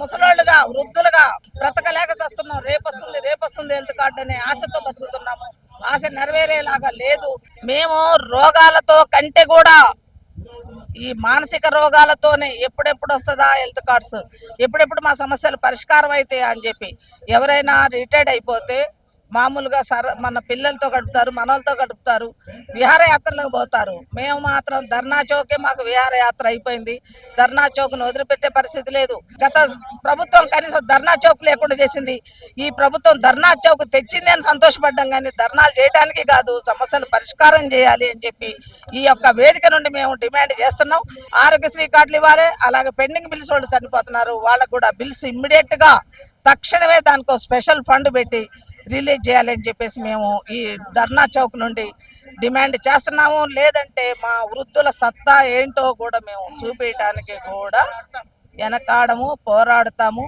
ముసలోళ్ళుగా వృద్ధులుగా బ్రతకలేక చేస్తున్నాం. రేపొస్తుంది health card అనే ఆశతో బతుకుతున్నాము. ఆశ నెరవేరేలాగా లేదు. మేము రోగాలతో కంటే కూడా ఈ మానసిక రోగాలతోనే ఎప్పుడెప్పుడు వస్తుందా హెల్త్ కార్డ్స్, ఎప్పుడెప్పుడు మా సమస్యలు పరిష్కారం అవుతాయా అని చెప్పి ఎవరైనా రిటైర్డ్ అయిపోతే మామూలుగా మన పిల్లలతో గడుపుతారు, మనలతో గడుపుతారు, విహారయాత్రలకు పోతారు. మేము మాత్రం ధర్నా చౌకే మాకు విహారయాత్ర అయిపోయింది. ధర్నా చౌక్ను వదిలిపెట్టే పరిస్థితి లేదు. గత ప్రభుత్వం కనీసం ధర్నా చౌక్ లేకుండా చేసింది. ఈ ప్రభుత్వం ధర్నా చౌక్ తెచ్చింది అని సంతోషపడ్డాం, కానీ ధర్నాలు చేయడానికి కాదు, సమస్యలు పరిష్కారం చేయాలి అని చెప్పి ఈ యొక్క వేదిక నుండి మేము డిమాండ్ చేస్తున్నాం. ఆరోగ్యశ్రీ కార్డులు ఇవ్వాలి, అలాగే పెండింగ్ బిల్స్ వాళ్ళు చనిపోతున్నారు, వాళ్ళకు కూడా బిల్స్ ఇమ్మీడియట్ గా తక్షణమే దానికో స్పెషల్ ఫండ్ పెట్టి రిలీజ్ చేయాలని చెప్పేసి మేము ఈ ధర్నా చౌక్ నుండి డిమాండ్ చేస్తున్నాము. లేదంటే మా వృద్ధుల సత్తా ఏంటో కూడా మేము చూపించడానికి కూడా వెనకాడము, పోరాడతాము.